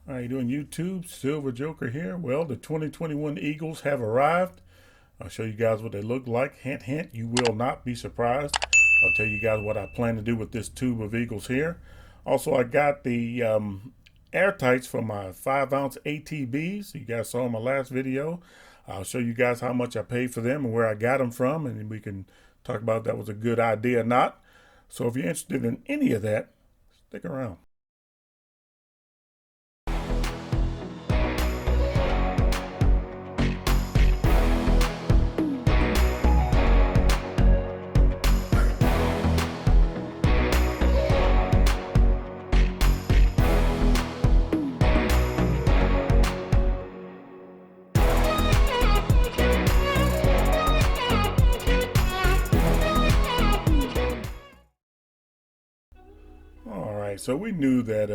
How you doing, YouTube? Silver Joker here. Well, the 2021 Eagles have arrived. I'll show you guys what they look like. Hint, hint, you will not be surprised. I'll tell you guys what I plan to do with this tube of Eagles here. Also, I got the air tights for my 5-ounce ATBs. You guys saw in my last video. I'll show you guys how much I paid for them and where I got them from, and we can talk about if that was a good idea or not. So if you're interested in any of that, stick around. All right, so we knew that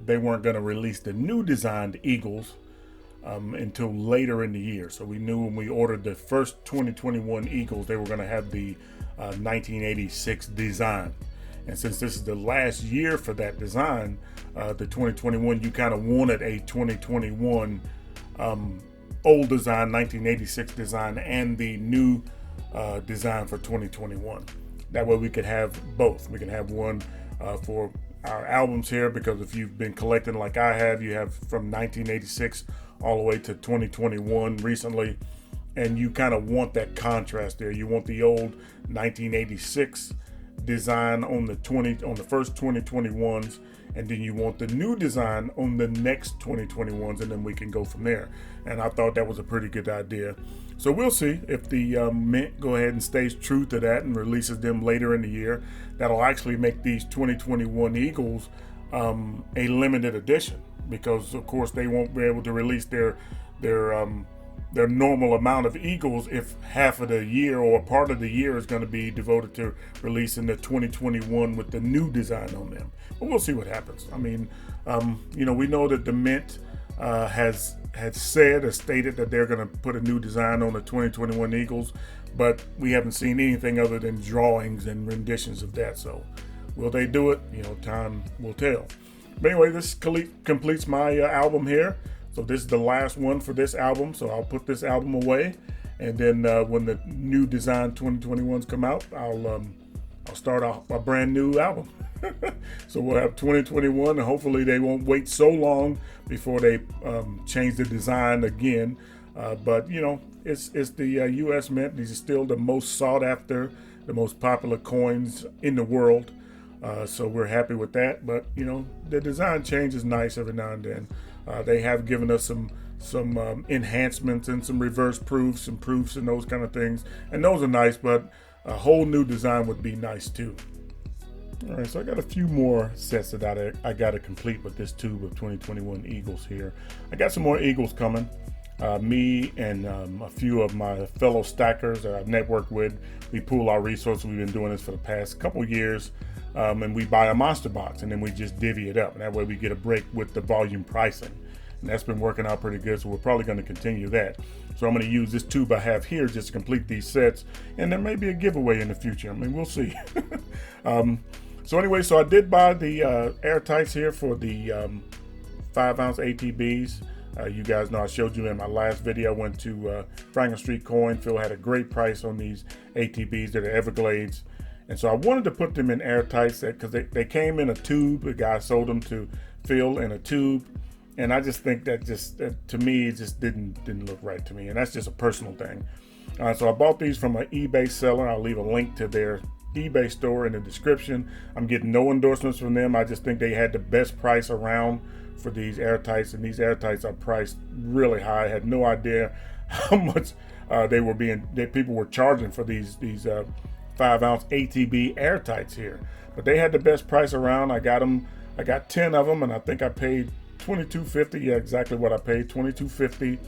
they weren't going to release the new designed Eagles until later in the year. So we knew when we ordered the first 2021 Eagles, they were going to have the 1986 design. And since this is the last year for that design, the 2021, you kind of wanted a 2021 old design, 1986 design, and the new design for 2021. That way we could have both. We can have one for our albums here, because if you've been collecting like I have, you have from 1986 all the way to 2021 recently, and you kind of want that contrast there. You want the old 1986 design on the first 2021s, and then you want the new design on the next 2021s, and then we can go from there. And I thought that was a pretty good idea. So we'll see if the Mint go ahead and stays true to that and releases them later in the year. That'll actually make these 2021 Eagles a limited edition, because of course they won't be able to release their normal amount of Eagles if half of the year or part of the year is going to be devoted to releasing the 2021 with the new design on them. But we'll see what happens. I mean, we know that the Mint has stated that they're going to put a new design on the 2021 Eagles, but we haven't seen anything other than drawings and renditions of that. So will they do it? Time will tell. But anyway, this completes my album here. So this is the last one for this album. So I'll put this album away, and then when the new design 2021s come out, I'll start a brand new album. So we'll have 2021, and hopefully they won't wait so long before they change the design again. But it's the U.S. Mint. These are still the most sought after, the most popular coins in the world. So we're happy with that. But the design change is nice every now and then. They have given us some enhancements and some reverse proofs, some proofs and those kind of things. And those are nice, but a whole new design would be nice too. All right, so I got a few more sets that I got to complete with this tube of 2021 Eagles here. I got some more Eagles coming. Me and a few of my fellow stackers that I've networked with, we pool our resources. We've been doing this for the past couple years. And we buy a monster box, and then we just divvy it up. And that way we get a break with the volume pricing. And that's been working out pretty good, so we're probably going to continue that. So I'm going to use this tube I have here just to complete these sets. And there may be a giveaway in the future. I mean, we'll see. So anyway, so I did buy the air tights here for the 5-ounce ATBs. You guys know I showed you in my last video. I went to Franklin Street Coin. Phil had a great price on these ATBs. They're the Everglades. And so I wanted to put them in air tights because they came in a tube. The guy sold them to Phil in a tube. And I just think that to me, it just didn't look right to me. And that's just a personal thing. So I bought these from an eBay seller. I'll leave a link to their eBay store in the description. I'm getting no endorsements from them. I just think they had the best price around for these air tights. And these air tights are priced really high. I had no idea how much people were charging for these 5-ounce ATB air tights here. But they had the best price around. I got 10 of them, and I think I paid $22.50. Yeah, exactly what I paid, $22.50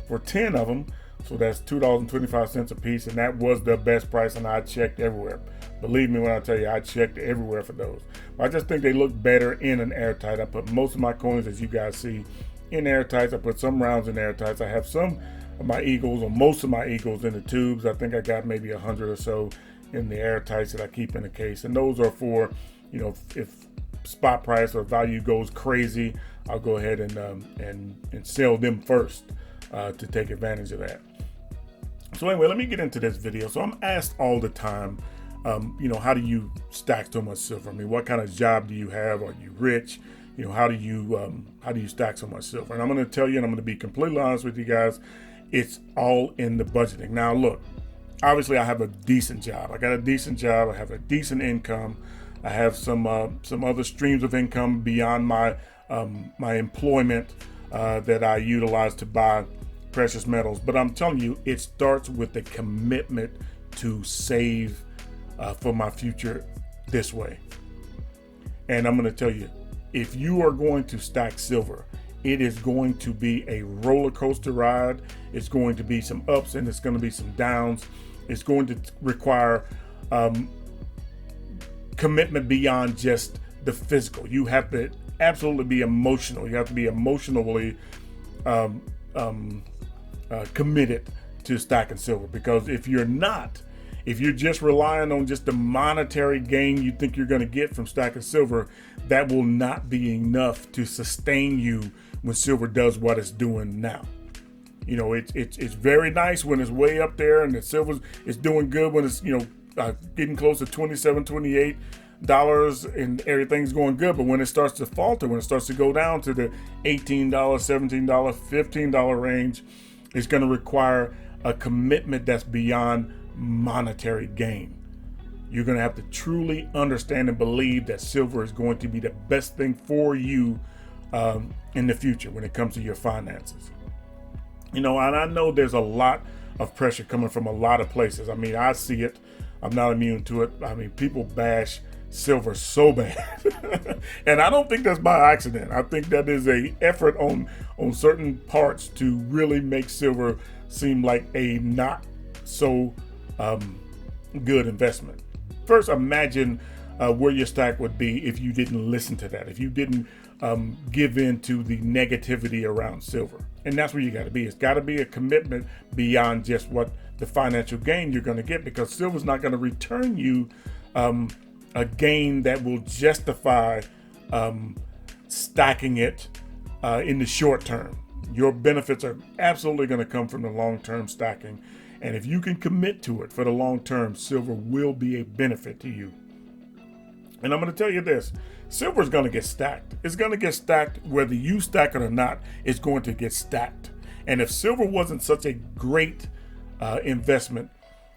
for 10 of them. So that's $2.25 a piece, and that was the best price, and I checked everywhere. Believe me when I tell you, I checked everywhere for those. But I just think they look better in an airtight. I put most of my coins, as you guys see, in airtights. I put some rounds in airtights. I have some of my Eagles, or most of my Eagles, in the tubes. I think I got maybe 100 or so in the airtights that I keep in a case. And those are for, if spot price or value goes crazy, I'll go ahead and sell them first to take advantage of that. So anyway, let me get into this video. So I'm asked all the time, how do you stack so much silver? I mean, what kind of job do you have? Are you rich? How do you stack so much silver? And I'm going to tell you, and I'm going to be completely honest with you guys, it's all in the budgeting. Now, look, obviously I have a decent job. I got a decent job. I have a decent income. I have some other streams of income beyond my employment that I utilize to buy precious metals. But I'm telling you, it starts with the commitment to save for my future this way. And I'm going to tell you, if you are going to stack silver, it is going to be a roller coaster ride. It's going to be some ups and it's going to be some downs. It's going to require commitment beyond just the physical. You have to absolutely be emotional. You have to be emotionally committed to stacking silver, because if you're not, if you're just relying on just the monetary gain you think you're going to get from stacking silver, that will not be enough to sustain you when silver does what it's doing now. It's very nice when it's way up there and the silver is doing good when it's getting close to $27, $28 and everything's going good. But when it starts to falter, when it starts to go down to the $18, $17, $15 range, it's going to require a commitment that's beyond monetary gain. You're going to have to truly understand and believe that silver is going to be the best thing for you in the future when it comes to your finances. And I know there's a lot of pressure coming from a lot of places. I mean, I see it. I'm not immune to it. I mean, people bash silver so bad. And I don't think that's by accident. I think that is an effort on certain parts to really make silver seem like a not so good investment. First, imagine where your stack would be if you didn't listen to that, if you didn't give in to the negativity around silver. And that's where you got to be. It's got to be a commitment beyond just what the financial gain you're going to get, because silver's not going to return you a gain that will justify stacking it in the short term. Your benefits are absolutely going to come from the long-term stacking. And if you can commit to it for the long term, silver will be a benefit to you. And I'm going to tell you this, silver is going to get stacked. It's going to get stacked whether you stack it or not. It's going to get stacked. And if silver wasn't such a great investment,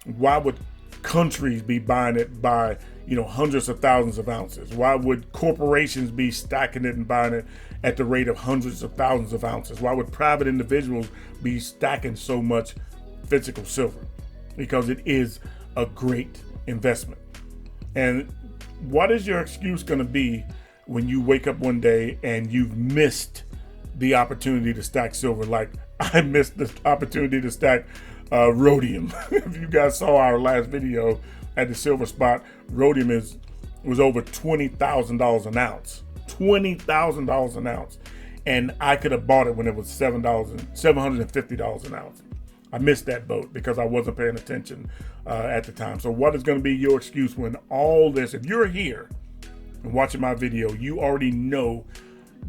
why would countries be buying it by hundreds of thousands of ounces? Why would corporations be stacking it and buying it at the rate of hundreds of thousands of ounces? Why would private individuals be stacking so much physical silver? Because it is a great investment. And what is your excuse going to be when you wake up one day and you've missed the opportunity to stack silver? Like I missed the opportunity to stack rhodium. If you guys saw our last video at the silver spot, rhodium was over $20,000 an ounce. $20,000 an ounce. And I could have bought it when it was $750 an ounce. I missed that boat because I wasn't paying attention at the time. So what is going to be your excuse when all this, if you're here and watching my video, you already know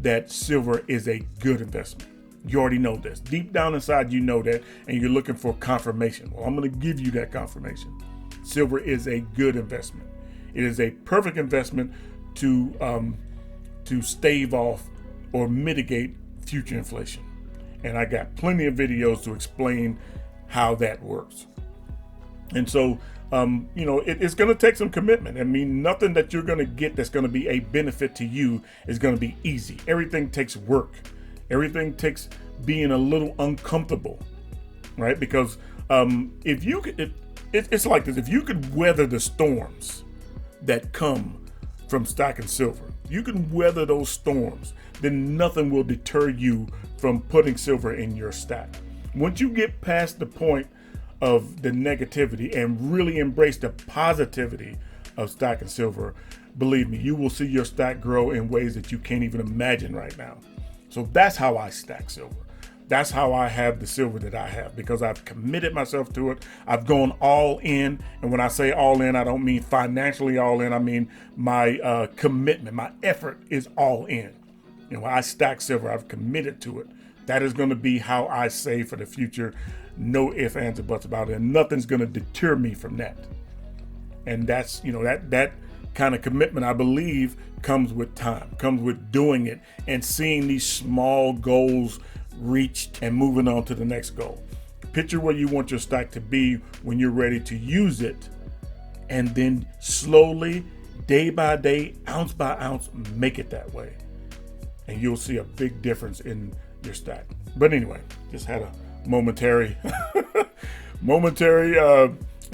that silver is a good investment. You already know this. Deep down inside, you know that, and you're looking for confirmation. Well, I'm going to give you that confirmation. Silver is a good investment. It is a perfect investment to stave off or mitigate future inflation. And I got plenty of videos to explain how that works. And so, it's going to take some commitment. I mean, nothing that you're going to get that's going to be a benefit to you is going to be easy. Everything takes work. Everything takes being a little uncomfortable, right? Because it's like this. If you could weather the storms that come from stacking silver, you can weather those storms, then nothing will deter you from putting silver in your stack. Once you get past the point of the negativity and really embrace the positivity of stacking silver, believe me, you will see your stack grow in ways that you can't even imagine right now. So that's how I stack silver. That's how I have the silver that I have, because I've committed myself to it. I've gone all in. And when I say all in, I don't mean financially all in. I mean my commitment, my effort is all in. You know, I stack silver. I've committed to it. That is going to be how I save for the future. No ifs, ands, or buts about it. And nothing's going to deter me from that. And that's, you know, that kind of commitment, I believe, comes with time, comes with doing it and seeing these small goals reached and moving on to the next goal. Picture where you want your stack to be when you're ready to use it, and then slowly, day by day, ounce by ounce, make it that way. And you'll see a big difference in your stack. But anyway, just had a momentary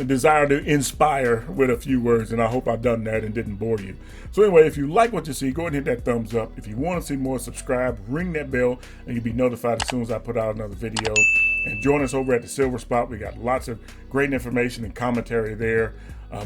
desire to inspire with a few words, and I hope I've done that and didn't bore you. So anyway, if you like what you see, go ahead and hit that thumbs up. If you want to see more, subscribe, ring that bell, and you'll be notified as soon as I put out another video. And join us over at the Silver Spot. We got lots of great information and commentary there.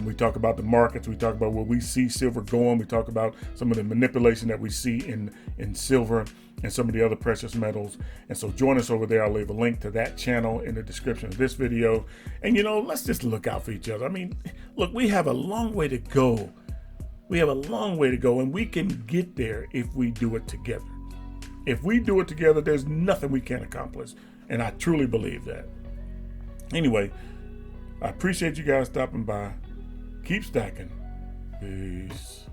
We talk about the markets. We talk about where we see silver going. We talk about some of the manipulation that we see in silver and some of the other precious metals. And so join us over there. I'll leave a link to that channel in the description of this video. And, you know, let's just look out for each other. I mean, look, we have a long way to go. We have a long way to go, and we can get there if we do it together. If we do it together, there's nothing we can't accomplish. And I truly believe that. Anyway, I appreciate you guys stopping by. Keep stacking. Peace.